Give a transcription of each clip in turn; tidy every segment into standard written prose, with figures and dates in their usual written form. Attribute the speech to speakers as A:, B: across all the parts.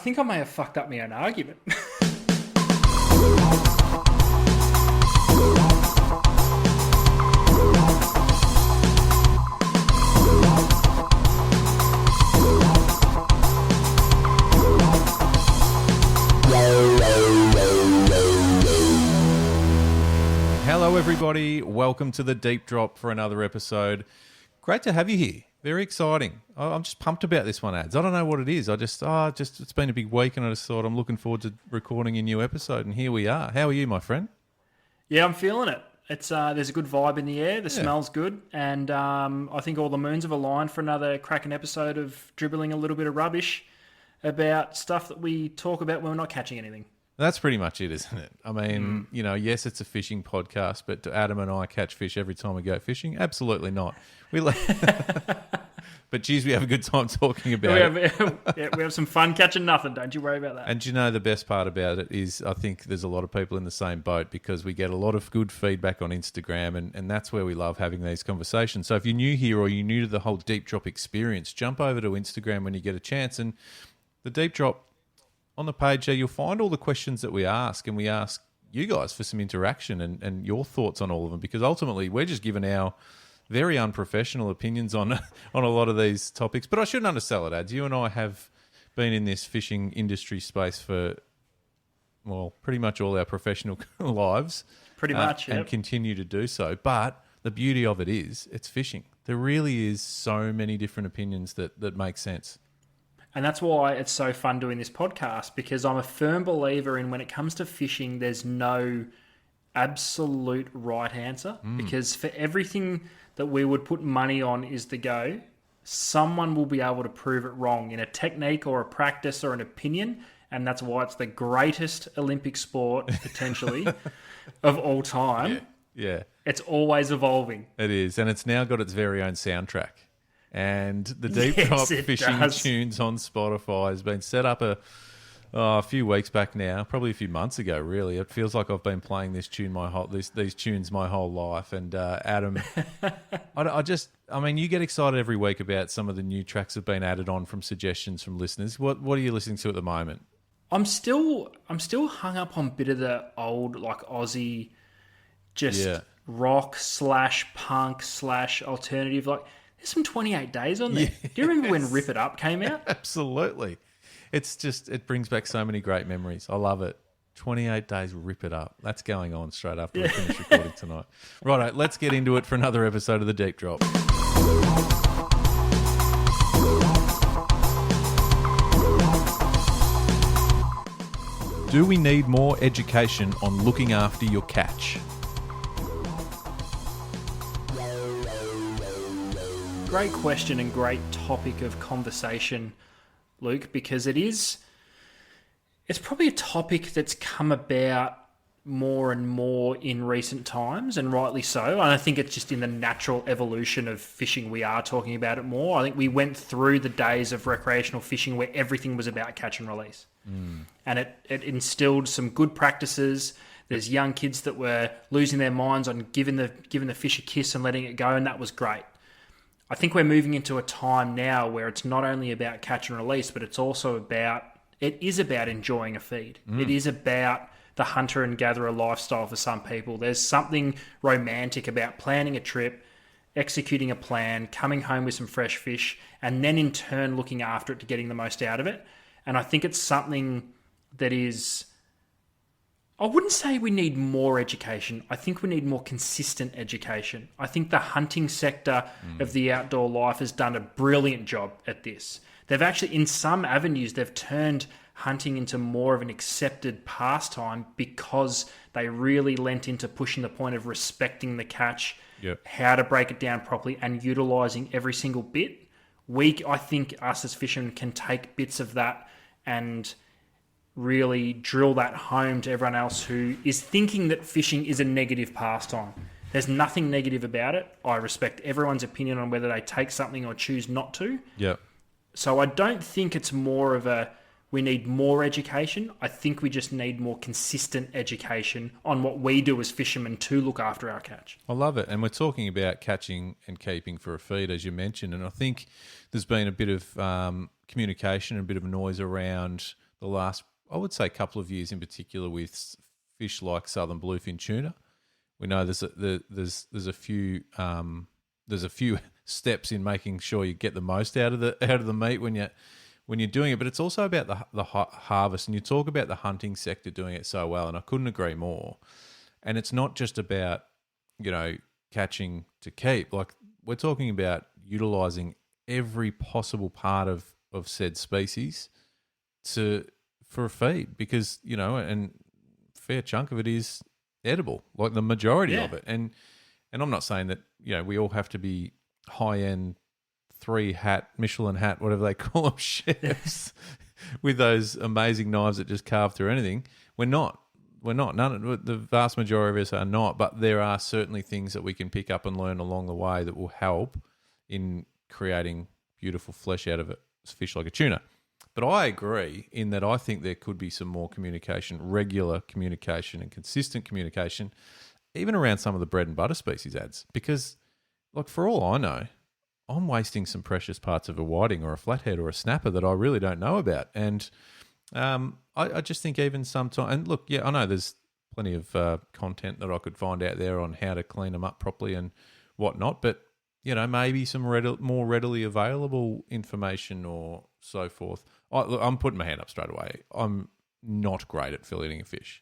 A: think I may have fucked up my own argument.
B: Hello, everybody. Welcome to the Deep Drop for another episode. Great to have you here. Very exciting. I'm just pumped about this one, Ads. I don't know what it is. It's been a big week, and I just thought I'm looking forward to recording a new episode, and here we are. How are you, my friend?
A: Yeah, I'm feeling it. It's there's a good vibe in the air. The smell's good, and I think all the moons have aligned for another cracking episode of dribbling a little bit of rubbish about stuff that we talk about when we're not catching anything.
B: That's pretty much it, isn't it? I mean, yes, it's a fishing podcast, but do Adam and I catch fish every time we go fishing? Absolutely not. But geez, we have a good time talking about it.
A: We have some fun catching nothing. Don't you worry about that.
B: And you know, the best part about it is I think there's a lot of people in the same boat because we get a lot of good feedback on Instagram, and that's where we love having these conversations. So if you're new here or you're new to the whole Deep Drop experience, jump over to Instagram when you get a chance. And the Deep Drop, on the page there, you'll find all the questions that we ask, and we ask you guys for some interaction and your thoughts on all of them, because ultimately we're just giving our very unprofessional opinions on a lot of these topics. But I shouldn't undersell it, Ads. You and I have been in this fishing industry space for, well, pretty much all our professional lives.
A: Pretty much,
B: and continue to do so. But the beauty of it is it's fishing. There really is so many different opinions that make sense.
A: And that's why it's so fun doing this podcast, because I'm a firm believer in when it comes to fishing, there's no absolute right answer. Because for everything that we would put money on is the go, someone will be able to prove it wrong in a technique or a practice or an opinion. And that's why it's the greatest Olympic sport, potentially, of all time.
B: Yeah. It's
A: always evolving.
B: It is. And it's now got its very own soundtrack. And the Deep Drop Fishing Tunes on Spotify has been set up a few weeks back now, probably a few months ago, really. It feels like I've been playing these tunes my whole life. And Adam, I mean, you get excited every week about some of the new tracks that have been added on from suggestions from listeners. What are you listening to at the moment?
A: I'm still hung up on a bit of the old, like, Aussie, rock / punk / alternative, like. There's some 28 Days on there.
B: Yes.
A: Do you remember when Rip It Up came out?
B: Absolutely. It brings back so many great memories. I love it. 28 Days, Rip It Up. That's going on straight after we finish recording tonight. Righto, let's get into it for another episode of the Deep Drop. Do we need more education on looking after your catch?
A: Great question and great topic of conversation, Luke, because it's probably a topic that's come about more and more in recent times, and rightly so. And I think it's just in the natural evolution of fishing, we are talking about it more. I think we went through the days of recreational fishing where everything was about catch and release. And it instilled some good practices. There's young kids that were losing their minds on giving the fish a kiss and letting it go, and that was great. I think we're moving into a time now where it's not only about catch and release, but it's also about enjoying a feed. It is about the hunter and gatherer lifestyle for some people. There's something romantic about planning a trip, executing a plan, coming home with some fresh fish, and then in turn looking after it to getting the most out of it. And I think it's something that is... I wouldn't say we need more education. I think we need more consistent education. I think the hunting sector of the outdoor life has done a brilliant job at this. They've actually, in some avenues, they've turned hunting into more of an accepted pastime because they really lent into pushing the point of respecting the catch, how to break it down properly, and utilising every single bit. I think us as fishermen can take bits of that and really drill that home to everyone else who is thinking that fishing is a negative pastime. There's nothing negative about it. I respect everyone's opinion on whether they take something or choose not to.
B: Yeah.
A: So I don't think it's more of we need more education. I think we just need more consistent education on what we do as fishermen to look after our catch.
B: I love it. And we're talking about catching and keeping for a feed, as you mentioned. And I think there's been a bit of communication and a bit of noise around the last, I would say, couple of years in particular with fish like southern bluefin tuna. We know there's a few steps in making sure you get the most out of the meat when you're doing it, but it's also about the harvest. And you talk about the hunting sector doing it so well, and I couldn't agree more. And it's not just about catching to keep. Like, we're talking about utilizing every possible part of said species for a feed, because and fair chunk of it is edible, like the majority of it. And I'm not saying that we all have to be high end 3-hat Michelin hat, whatever they call them, chefs with those amazing knives that just carve through anything. We're not. The vast majority of us are not, but there are certainly things that we can pick up and learn along the way that will help in creating beautiful flesh out of a fish like a tuna. But I agree in that I think there could be some more communication, regular communication and consistent communication, even around some of the bread and butter species ads. Because, like, for all I know, I'm wasting some precious parts of a whiting or a flathead or a snapper that I really don't know about. And I just think even sometimes, and look, I know there's plenty of content that I could find out there on how to clean them up properly and whatnot, but maybe some more readily available information or so forth. Look, I'm putting my hand up straight away. I'm not great at filleting a fish.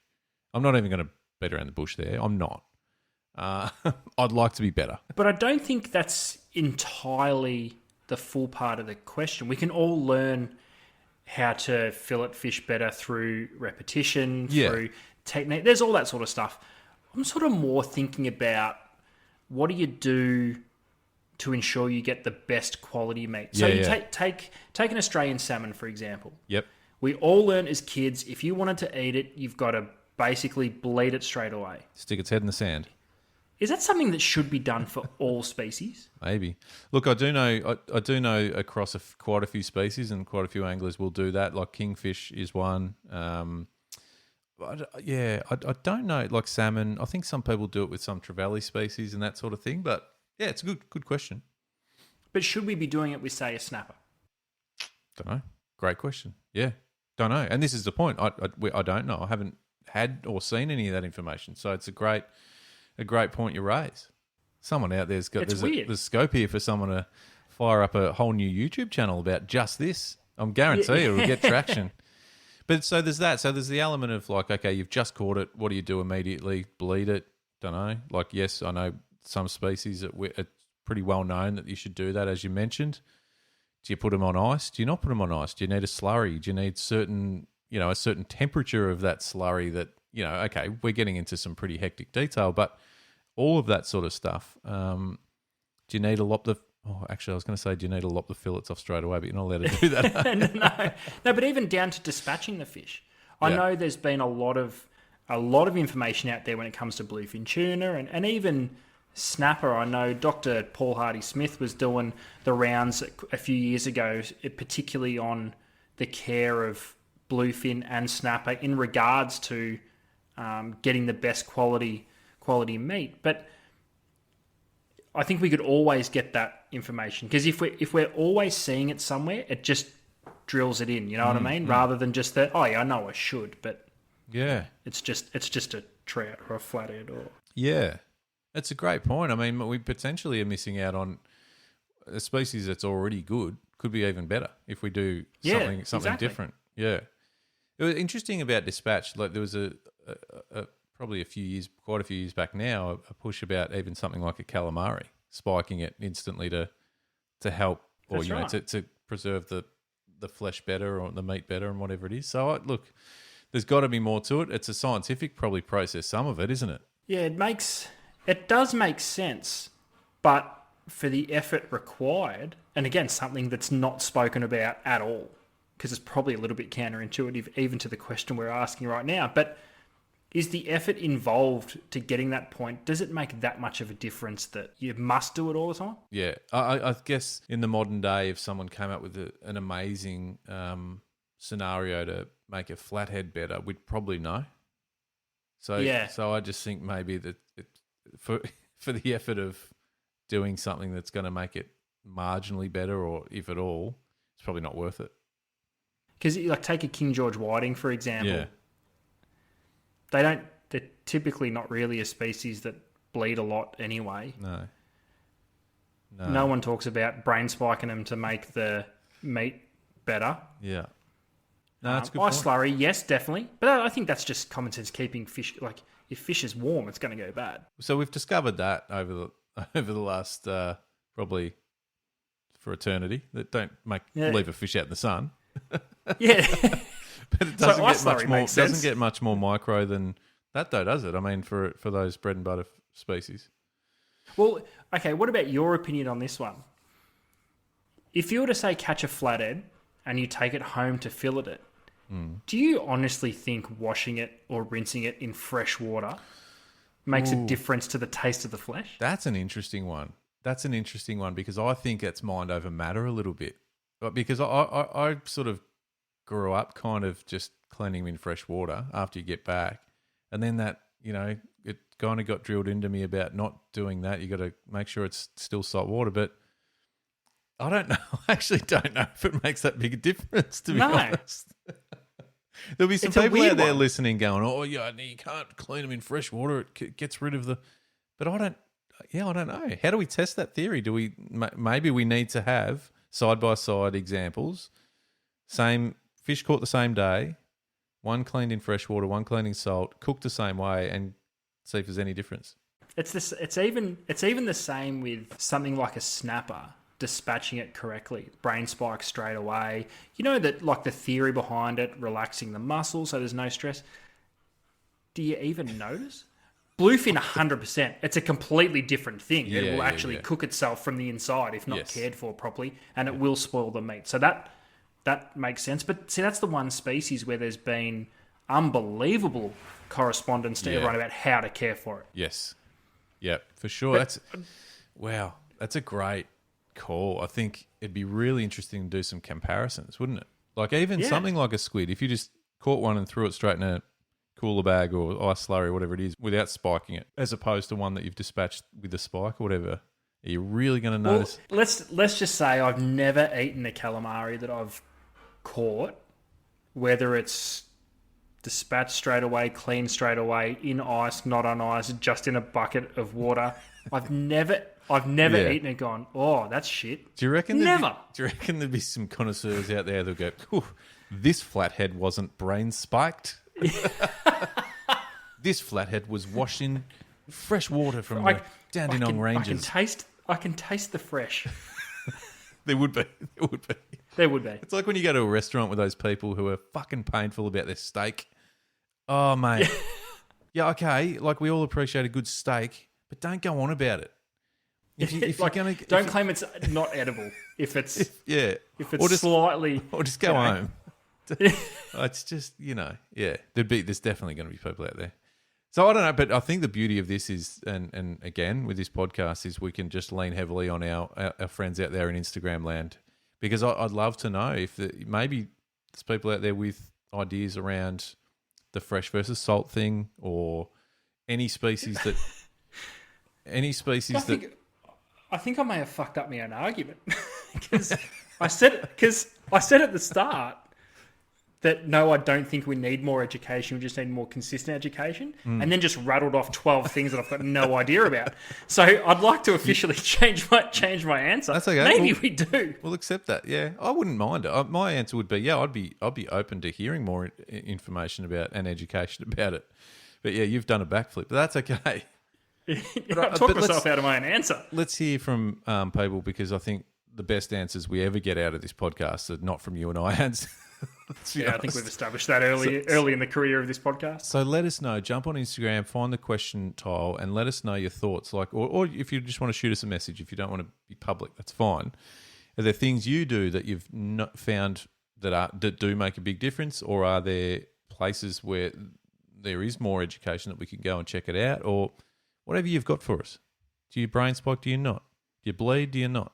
B: I'm not even going to beat around the bush there. I'm not. I'd like to be better.
A: But I don't think that's entirely the full part of the question. We can all learn how to fillet fish better through repetition, through technique. There's all that sort of stuff. I'm sort of more thinking about, what do you do to ensure you get the best quality meat? So take an Australian salmon, for example.
B: Yep.
A: We all learned as kids, if you wanted to eat it, you've got to basically bleed it straight away.
B: Stick its head in the sand.
A: Is that something that should be done for all species?
B: Maybe. Look, I do know across quite a few species, and quite a few anglers will do that. Like kingfish is one. I don't know. Like salmon, I think some people do it with some trevally species and that sort of thing. But yeah, it's a good question.
A: But should we be doing it with, say, a snapper?
B: Don't know. Great question. Yeah, don't know. And this is the point. I don't know. I haven't had or seen any of that information. So it's a great point you raise. Someone out there's got there's scope here for someone to fire up a whole new YouTube channel about just this. I'm guarantee it'll get traction. But so there's that. So there's the element of like, okay, you've just caught it. What do you do immediately? Bleed it? Don't know. Like, yes, I know some species it's pretty well known that you should do that, as you mentioned. Do you put them on ice? Do you not put them on ice? Do you need a slurry? Do you need a certain temperature of that slurry that, okay, we're getting into some pretty hectic detail, but all of that sort of stuff. Do you need to lop the... Oh, actually, I was going to say, do you need to lop the fillets off straight away? But you're not allowed to do that.
A: No, but even down to dispatching the fish. I know there's been a lot of information out there when it comes to bluefin tuna and even snapper. I know Dr. Paul Hardy-Smith was doing the rounds a few years ago, particularly on the care of bluefin and snapper in regards to getting the best quality meat. But I think we could always get that information, because if we're always seeing it somewhere, it just drills it in. You know what I mean? Rather than just that. Oh yeah, I know I should, but it's just a trout or a flathead or
B: That's a great point. I mean, we potentially are missing out on a species that's already good. Could be even better if we do something
A: exactly.
B: different. Yeah, it was interesting about dispatch. Like there was probably quite a few years back now, a push about even something like a calamari, spiking it instantly to help, or to preserve the flesh better or the meat better and whatever it is. So look, there's got to be more to it. It's a scientific probably process, some of it, isn't it?
A: Yeah, it does make sense, but for the effort required, and again, something that's not spoken about at all, because it's probably a little bit counterintuitive even to the question we're asking right now, but is the effort involved to getting that point, does it make that much of a difference that you must do it all the time?
B: Yeah, I guess in the modern day, if someone came up with an amazing scenario to make a flathead better, we'd probably know. So I just think maybe that for the effort of doing something that's going to make it marginally better, or if at all, it's probably not worth it.
A: Because like take a King George whiting for example.
B: Yeah.
A: They're typically not really a species that bleed a lot anyway.
B: No.
A: No one talks about brain spiking them to make the meat better.
B: Yeah. No, that's a good
A: Ice
B: point.
A: slurry, yes, definitely. But I think that's just common sense keeping fish. Like, if fish is warm, it's going to go bad.
B: So we've discovered that over the last probably for eternity that don't leave a fish out in the sun.
A: Yeah.
B: But it doesn't
A: ice
B: get much
A: slurry
B: more.
A: makes sense.
B: Doesn't get much more micro than that, though, does it? I mean, for those bread and butter species.
A: Well, okay, what about your opinion on this one? If you were to say catch a flathead and you take it home to fillet it, do you honestly think washing it or rinsing it in fresh water makes a difference to the taste of the flesh?
B: That's an interesting one. Because I think it's mind over matter a little bit. But because I sort of grew up kind of just cleaning them in fresh water after you get back. And then that, it kind of got drilled into me about not doing that. You got to make sure it's still salt water. But I don't know. I actually don't know if it makes that big a difference, to be honest. There'll be some people out there listening going, oh, yeah, you can't clean them in fresh water. It gets rid of the... But I don't know. How do we test that theory? Maybe we need to have side-by-side examples. Same fish caught the same day, one cleaned in fresh water, one cleaned in salt, cooked the same way, and see if there's any difference.
A: It's even the same with something like a snapper. Dispatching it correctly, brain spike straight away. You know that, like the theory behind it, relaxing the muscles so there's no stress. Do you even notice? Bluefin, 100%. It's a completely different thing. It will actually cook itself from the inside if not cared for properly, and it will spoil the meat. So that makes sense. But see, that's the one species where there's been unbelievable correspondence to everyone about how to care for it.
B: Yes. Yeah, for sure. That's a great call. I think it'd be really interesting to do some comparisons, wouldn't it? Like even something like a squid, if you just caught one and threw it straight in a cooler bag or ice slurry or whatever it is without spiking it, as opposed to one that you've dispatched with a spike or whatever, are you really going to notice?
A: Let's just say I've never eaten a calamari that I've caught, whether it's dispatched straight away, cleaned straight away, in ice, not on ice, just in a bucket of water. I've never eaten it gone, oh, that's shit.
B: Do you reckon
A: Never.
B: Do you reckon there'd be some connoisseurs out there that'll go, this flathead wasn't brain spiked? This flathead was washed in fresh water from the Dandenong Ranges.
A: I can taste the fresh.
B: There would be. It's like when you go to a restaurant with those people who are fucking painful about their steak. Oh, mate. Yeah, okay, like we all appreciate a good steak, but don't go on about it.
A: Don't claim it's not edible if it's slightly,
B: or just go home. It's just there's definitely going to be people out there. So I don't know, but I think the beauty of this is, and again with this podcast, is we can just lean heavily on our friends out there in Instagram land, because I'd love to know if maybe there's people out there with ideas around the fresh versus salt thing, or any species that.
A: I think I may have fucked up my own argument because I said at the start that no, I don't think we need more education. We just need more consistent education, and then just rattled off 12 things that I've got no idea about. So I'd like to officially change my answer.
B: That's okay.
A: Maybe we do.
B: We'll accept that. Yeah, I wouldn't mind it. My answer would be I'd be open to hearing more information about and education about it. But yeah, you've done a backflip, but that's okay.
A: I talked myself out of my own answer.
B: Let's hear from people, because I think the best answers we ever get out of this podcast are not from you and I, Hans.
A: I think we've established that early in the career of this podcast.
B: So let us know. Jump on Instagram, find the question tile, and let us know your thoughts. Or if you just want to shoot us a message, if you don't want to be public, that's fine. Are there things you do that you've not found that do make a big difference, or are there places where there is more education that we can go and check it out, or whatever you've got for us? Do you brain spike? Do you not? Do you bleed? Do you not?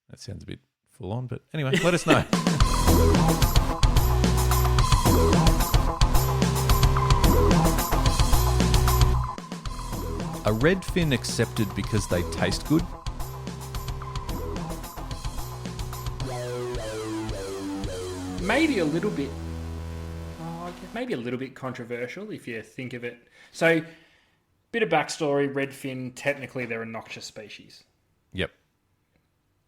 B: That sounds a bit full on, but anyway, let us know. Are redfin accepted because they taste good?
A: maybe a little bit, maybe a little bit controversial if you think of it. So, bit of backstory: redfin, technically, they're a noxious species.
B: Yep.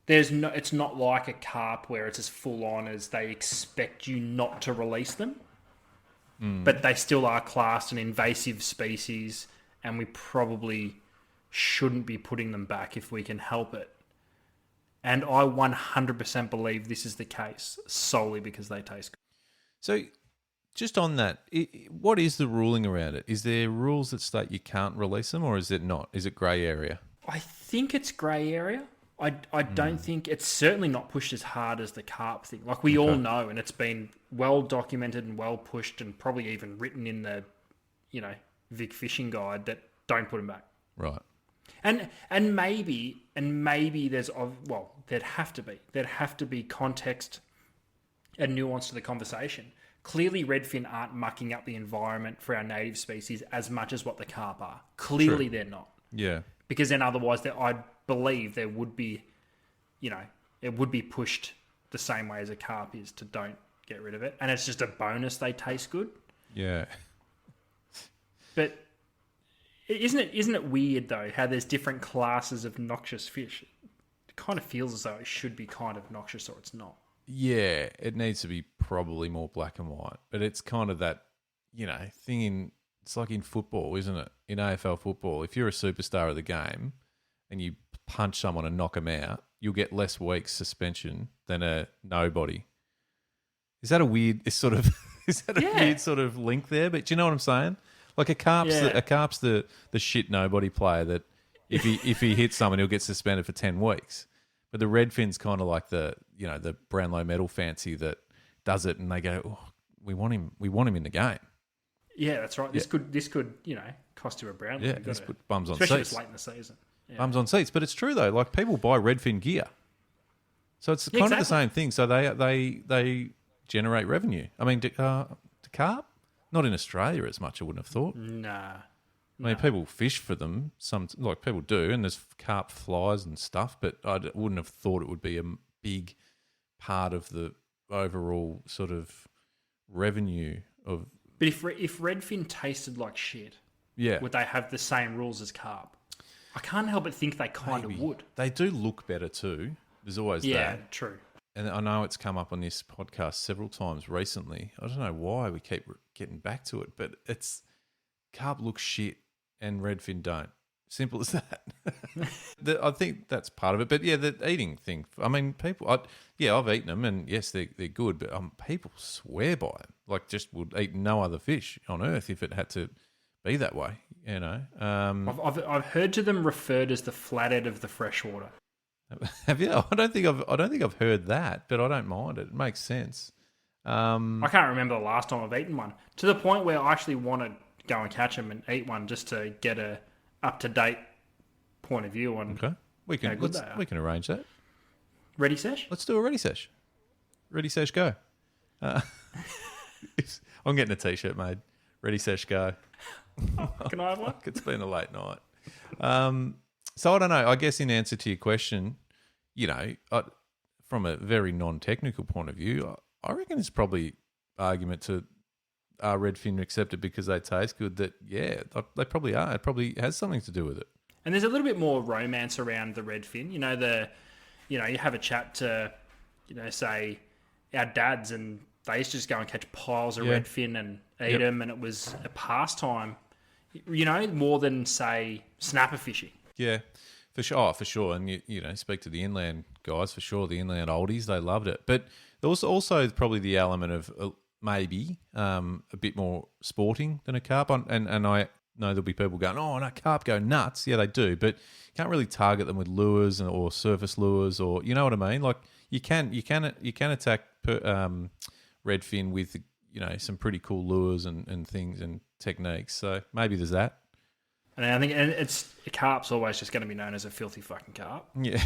A: It's not like a carp where it's as full on as they expect you not to release them, but they still are classed an invasive species, and we probably shouldn't be putting them back if we can help it. And I 100% believe this is the case solely because they taste good.
B: So, just on that, what is the ruling around it? Is there rules that state you can't release them, or is it not? Is it grey area?
A: I think it's grey area. I don't think it's certainly not pushed as hard as the carp thing. Like we all know, and it's been well documented and well pushed, and probably even written in the, Vic Fishing Guide that don't put them back.
B: Right.
A: And maybe there'd have to be context and nuance to the conversation. Clearly, redfin aren't mucking up the environment for our native species as much as what the carp are. Clearly, they're not.
B: Yeah.
A: Because then otherwise, I believe there would be, it would be pushed the same way as a carp is to don't get rid of it. And it's just a bonus they taste good.
B: Yeah.
A: But isn't it weird, though, how there's different classes of noxious fish? It kind of feels as though it should be kind of noxious or it's not.
B: Yeah, it needs to be probably more black and white. But it's kind of that, thing it's like in football, isn't it? In AFL football, if you're a superstar of the game and you punch someone and knock them out, you'll get less weeks suspension than a nobody. Is that a weird weird sort of link there? But do you know what I'm saying? Like a carp's the shit nobody player that if he hits someone, he'll get suspended for 10 weeks. But the redfin's kind of like the Brownlow medal fancy that does it, and they go, oh, we want him in the game.
A: Yeah, that's right. This could cost you a Brownlow.
B: Yeah, this put bums on
A: especially
B: seats.
A: Especially if it's late in the season. Yeah.
B: Bums on seats, but it's true though. Like people buy redfin gear, so it's kind of the same thing. So they generate revenue. I mean, to carp, not in Australia as much. I wouldn't have thought.
A: Nah.
B: I mean, people fish for them. Some people do, and there's carp flies and stuff. But I wouldn't have thought it would be a big part of the overall sort of revenue of.
A: But if redfin tasted like shit, would they have the same rules as carp? I can't help but think they kind of would.
B: They do look better too. There's always that.
A: Yeah, true.
B: And I know it's come up on this podcast several times recently. I don't know why we keep getting back to it, but it's carp looks shit and redfin don't. Simple as that. I think that's part of it. But yeah, the eating thing. I mean, I've eaten them, and yes, they're good. But people swear by them. Like, just would eat no other fish on earth if it had to be that way.
A: I've heard to them referred as the flathead of the freshwater.
B: Have you? I don't think I've heard that, but I don't mind it. It makes sense.
A: I can't remember the last time I've eaten one. To the point where I actually want to go and catch them and eat one just to get a up-to-date point of view on
B: we can arrange that.
A: Ready sesh?
B: Let's do a ready sesh. Ready sesh go. I'm getting a t-shirt made. Ready sesh go.
A: Can I have one?
B: It's been a late night. So I don't know. I guess in answer to your question, from a very non-technical point of view, I reckon it's probably argument to are redfin accepted because they taste good. That they probably are. It probably has something to do with it.
A: And there's a little bit more romance around the redfin. You have a chat to, say our dads, and they used to just go and catch piles of redfin and eat them, and it was a pastime. More than say snapper fishing. Yeah,
B: for sure. Oh, for sure. And speak to the inland guys for sure. The inland oldies, they loved it. But there was also probably the element of maybe a bit more sporting than a carp. And I know there'll be people going, oh, no, carp go nuts. Yeah, they do. But you can't really target them with lures or surface lures, or you know what I mean. Like you can attack redfin with some pretty cool lures and things and techniques. So maybe there's that.
A: And I think a carp's always just going to be known as a filthy fucking carp.
B: Yeah.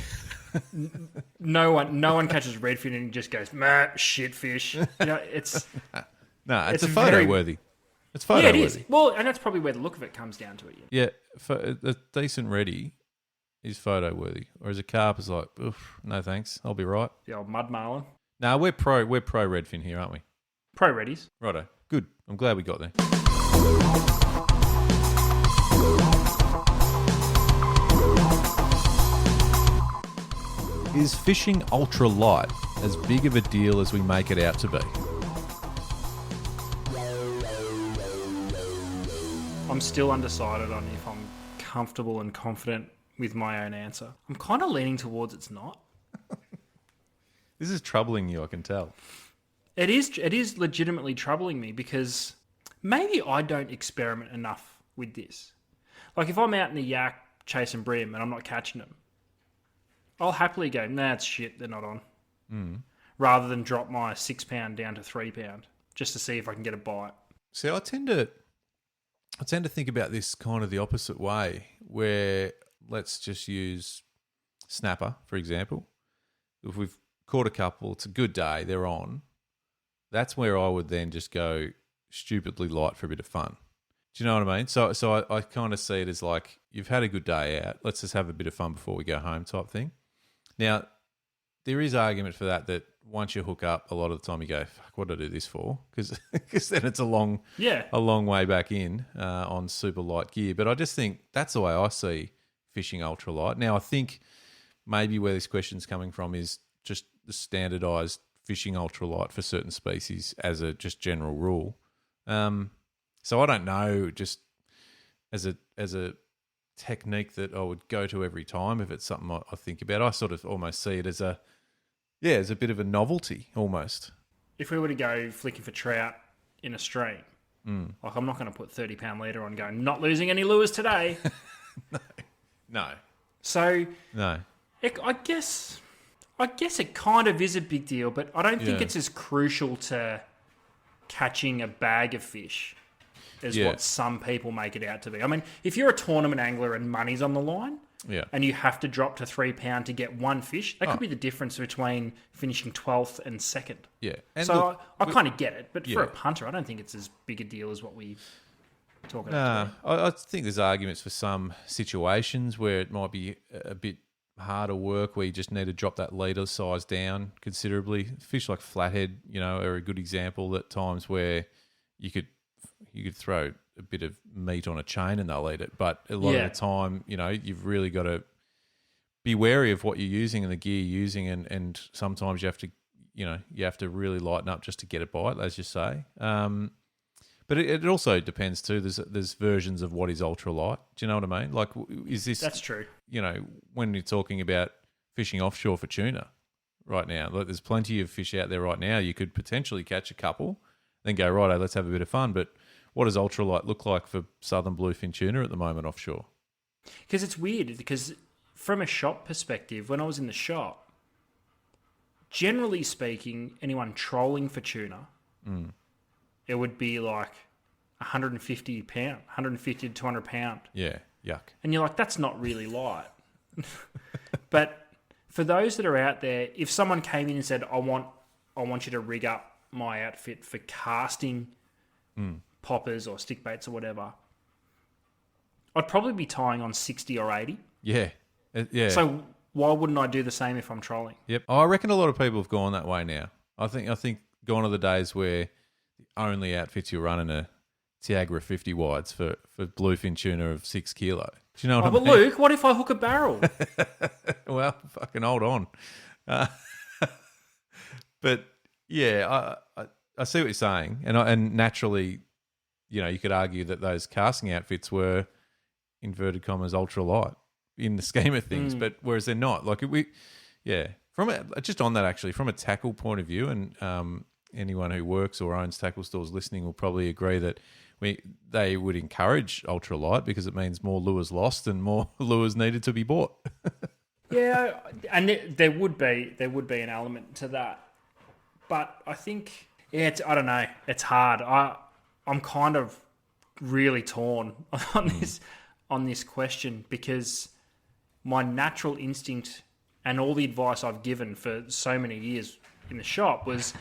A: No one catches redfin and just goes, shit fish. It's
B: it's a photo worthy. It's photo worthy.
A: Yeah, it is. Well, and that's probably where the look of it comes down to it.
B: Yeah, a decent reddy is photo worthy, whereas a carp is like, oof, no thanks, I'll be right.
A: The old mud marlin.
B: No, we're pro redfin here, aren't we?
A: Pro Reddies.
B: Righto. Good. I'm glad we got there. Is fishing ultra light as big of a deal as we make it out to be?
A: I'm still undecided on if I'm comfortable and confident with my own answer. I'm kind of leaning towards it's not.
B: This is troubling you, I can tell.
A: It is legitimately troubling me because maybe I don't experiment enough with this. Like if I'm out in the yak chasing bream and I'm not catching them, I'll happily go, nah, it's shit, they're not on. Rather than drop my 6 pound down to 3 pound just to see if I can get a bite.
B: See, I tend to think about this kind of the opposite way, where let's just use snapper, for example. If we've caught a couple, it's a good day, they're on. That's where I would then just go stupidly light for a bit of fun. Do you know what I mean? So I kind of see it as like, you've had a good day out, let's just have a bit of fun before we go home type thing. Now, there is argument for that once you hook up, a lot of the time you go, fuck, what did I do this for? Because then it's a long way back in on super light gear. But I just think that's the way I see fishing ultralight. Now, I think maybe where this question's coming from is just the standardised fishing ultralight for certain species as a just general rule. So I don't know, just as a technique that I would go to every time if it's something I think about. I sort of almost see it as a bit of a novelty almost.
A: If we were to go flicking for trout in a stream, like I'm not going to put 30 pound leader on going, not losing any lures today.
B: No.
A: So
B: No.
A: I guess it kind of is a big deal, but I don't think it's as crucial to catching a bag of fish as what some people make it out to be. I mean, if you're a tournament angler and money's on the line, and you have to drop to 3 pound to get one fish, that could be the difference between finishing 12th and 2nd.
B: Yeah. And
A: so
B: look,
A: I kind of get it, but for a punter, I don't think it's as big a deal as what we talk about.
B: I think there's arguments for some situations where it might be a bit harder work, where you just need to drop that leader size down considerably. Fish like flathead, are a good example at times where you could throw a bit of meat on a chain and they'll eat it. But a lot of the time, you've really got to be wary of what you're using and the gear you're using, and sometimes you have to really lighten up just to get a bite, as you say. But it also depends too. There's versions of what is ultralight. Do you know what I mean? Like, is this?
A: That's true.
B: When you're talking about fishing offshore for tuna right now, like there's plenty of fish out there right now. You could potentially catch a couple, then go, righto, let's have a bit of fun. But what does ultralight look like for southern bluefin tuna at the moment offshore?
A: Because it's weird, because from a shop perspective, when I was in the shop, generally speaking, anyone trolling for tuna, it would be like 150 to 200 pound.
B: Yeah, yuck.
A: And you're like, that's not really light. But for those that are out there, if someone came in and said, I want you to rig up my outfit for casting poppers or stick baits or whatever, I'd probably be tying on 60 or 80.
B: Yeah. Yeah.
A: So why wouldn't I do the same if I'm trolling?
B: Yep. I reckon a lot of people have gone that way now. I think gone are the days where the only outfits you're running are Tiagra 50 wides for bluefin tuna of 6 kilo. Do you know what I mean?
A: But Luke, what if I hook a barrel?
B: Well, fucking hold on. But yeah, I see what you're saying, and naturally, you could argue that those casting outfits were inverted commas ultralight in the scheme of things, but whereas they're not. Like just on that actually, from a tackle point of view, and anyone who works or owns tackle stores listening will probably agree that they would encourage ultralight because it means more lures lost and more lures needed to be bought.
A: Yeah, and there would be an element to that, but I think I don't know. It's hard. I'm kind of really torn on this question, because my natural instinct and all the advice I've given for so many years in the shop was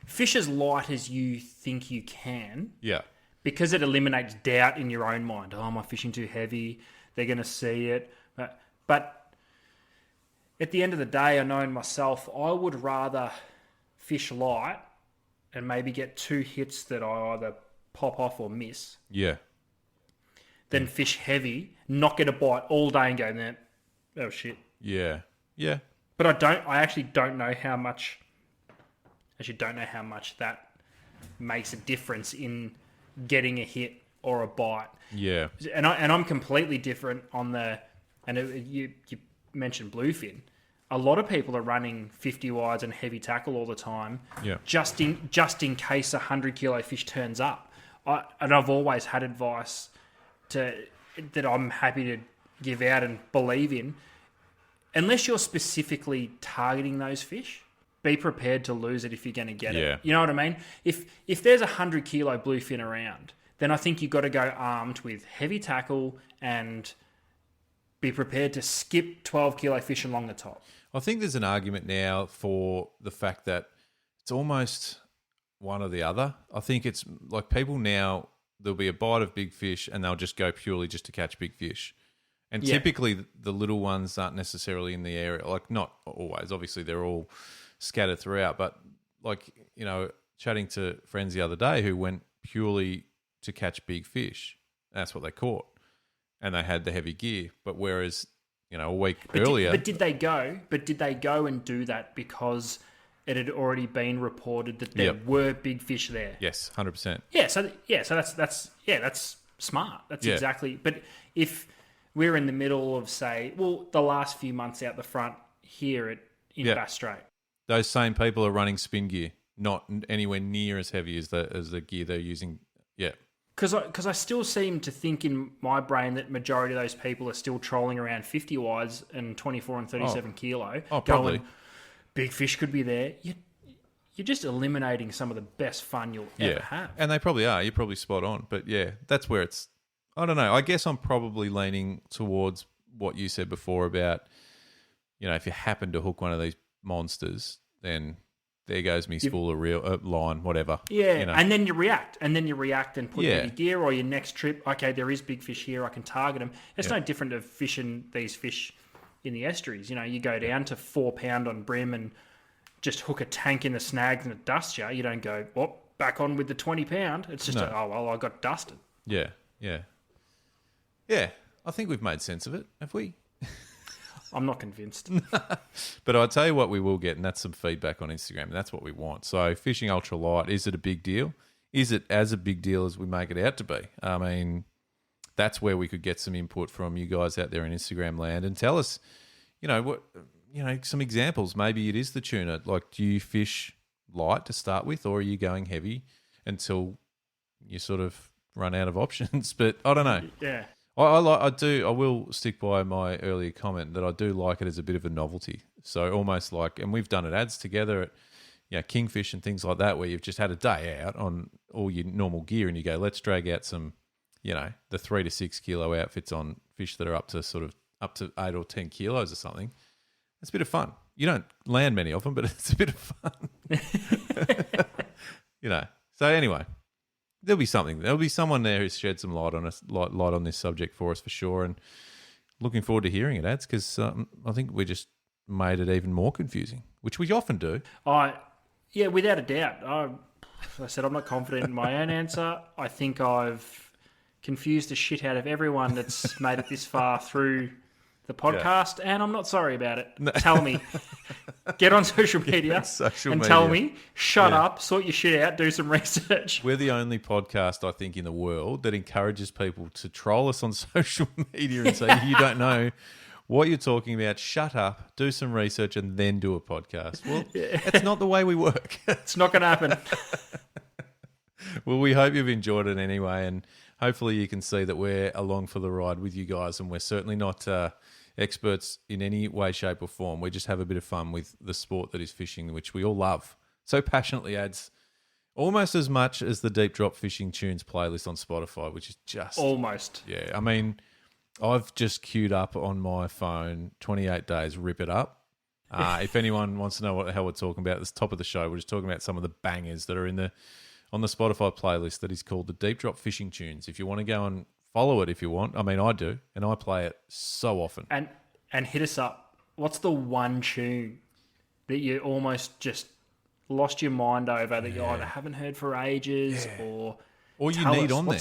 A: fish as light as you think you can.
B: Yeah.
A: Because it eliminates doubt in your own mind. Oh, am I fishing too heavy? They're going to see it. But at the end of the day, I know in myself, I would rather fish light and maybe get 2 hits that I either pop off or miss,
B: Yeah.
A: than fish heavy, not get a bite all day and go, nah, oh shit.
B: Yeah. Yeah.
A: But I actually don't know how much that makes a difference in getting a hit or a bite.
B: Yeah.
A: And I'm completely different on you mentioned bluefin. A lot of people are running 50 wides and heavy tackle all the time,
B: Yeah.
A: just in case a 100-kilo fish turns up. And I've always had advice that I'm happy to give out and believe in. Unless you're specifically targeting those fish, be prepared to lose it if you're going to get it. You know what I mean? If there's a 100-kilo bluefin around, then I think you've got to go armed with heavy tackle and be prepared to skip 12-kilo fish along the top.
B: I think there's an argument now for the fact that it's almost one or the other. I think it's like people now, there'll be a bite of big fish and they'll just go purely just to catch big fish. And typically the little ones aren't necessarily in the area. Like not always, obviously they're all scattered throughout. But like, chatting to friends the other day who went purely to catch big fish. That's what they caught. And they had the heavy gear. But whereas, a week earlier...
A: Did they go and do that because it had already been reported that there were big fish there?
B: Yes, 100%.
A: So that's smart. That's exactly... But if we're in the middle of, say, the last few months out the front here in Bass Strait.
B: Those same people are running spin gear, not anywhere near as heavy as the gear they're using. Yeah.
A: Because I still seem to think in my brain that majority of those people are still trolling around 50 wides and 24 and 37 kilo.
B: Oh, probably.
A: Going, big fish could be there. You're just eliminating some of the best fun you'll ever have.
B: And they probably are. You're probably spot on. But yeah, that's where it's... I don't know. I guess I'm probably leaning towards what you said before about, if you happen to hook one of these monsters, then there goes me spool of reel, line, whatever.
A: Yeah, and then you react. And put heavy gear, or your next trip, okay, there is big fish here, I can target them. It's no different to fishing these fish in the estuaries. You go down to 4 pound on brim and just hook a tank in the snags and it dusts you. You don't go, back on with the 20 pound. It's just, I got dusted.
B: Yeah, yeah. Yeah, I think we've made sense of it, have we?
A: I'm not convinced.
B: But I'll tell you what we will get, and that's some feedback on Instagram, and that's what we want. So fishing ultralight, is it a big deal? Is it as a big deal as we make it out to be? I mean, that's where we could get some input from you guys out there in Instagram land and tell us, some examples. Maybe it is the tuna. Like, do you fish light to start with, or are you going heavy until you sort of run out of options? But I don't know.
A: Yeah.
B: I will stick by my earlier comment that I do like it as a bit of a novelty. So almost like, and we've done it ads together at, Kingfish and things like that, where you've just had a day out on all your normal gear and you go, let's drag out some, the 3 to 6 kilo outfits on fish that are up to 8 or 10 kilos or something. It's a bit of fun. You don't land many of them, but it's a bit of fun. So anyway. There'll be something. There'll be someone there who's shed some light on this subject for us for sure, and looking forward to hearing it, Ads, because I think we just made it even more confusing, which we often do.
A: Without a doubt. I said I'm not confident in my own answer. I think I've confused the shit out of everyone that's made it this far through the podcast, and I'm not sorry about it. No. Tell me. Get on social media tell me, shut up, sort your shit out, do some research.
B: We're the only podcast, I think, in the world that encourages people to troll us on social media and say, you don't know what you're talking about, shut up, do some research, and then do a podcast. Well, that's not the way we work.
A: It's not going to happen.
B: Well, we hope you've enjoyed it anyway, and hopefully you can see that we're along for the ride with you guys, and we're certainly not experts in any way, shape or form. We just have a bit of fun with the sport that is fishing, which we all love so passionately. Ads almost as much as the Deep Drop Fishing Tunes playlist on Spotify, which is just...
A: Almost.
B: Yeah, I mean, I've just queued up on my phone 28 Days, Rip It Up. If anyone wants to know what the hell we're talking about, at the top of the show, we're just talking about some of the bangers that are on the Spotify playlist that is called the Deep Drop Fishing Tunes. If you want to go and follow it if you want. I mean, I do, and I play it so often.
A: And hit us up. What's the one tune that you almost just lost your mind over that you either haven't heard for ages
B: Or you
A: tell
B: need
A: us,
B: on there.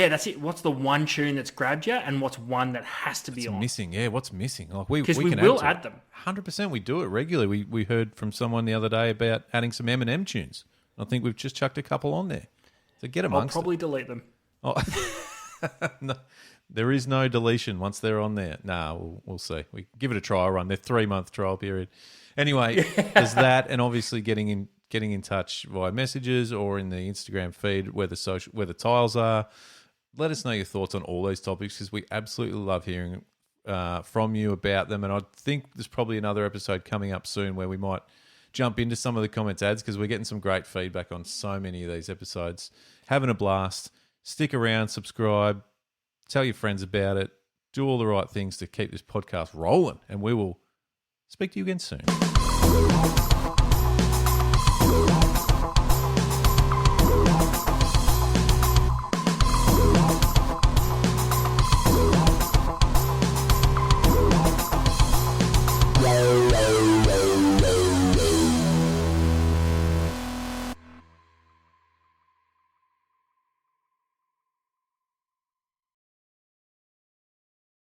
A: That's it. What's the one tune that's grabbed you, and what's one that has to be on?
B: Missing, yeah. What's missing? Like we
A: Because we
B: can
A: will
B: add
A: add them.
B: 100%. We do it regularly. We heard from someone the other day about adding some Eminem tunes. I think we've just chucked a couple on there. So get
A: I'll
B: amongst
A: probably delete them.
B: it. Oh. No, there is no deletion once they're on there. Nah, we'll see. We give it a trial run. They're 3-month trial period. Anyway, there's that, and obviously getting in touch via messages or in the Instagram feed where the tiles are. Let us know your thoughts on all those topics because we absolutely love hearing from you about them. And I think there's probably another episode coming up soon where we might jump into some of the comments ads because we're getting some great feedback on so many of these episodes. Having a blast. Stick around, subscribe, tell your friends about it, do all the right things to keep this podcast rolling, and we will speak to you again soon.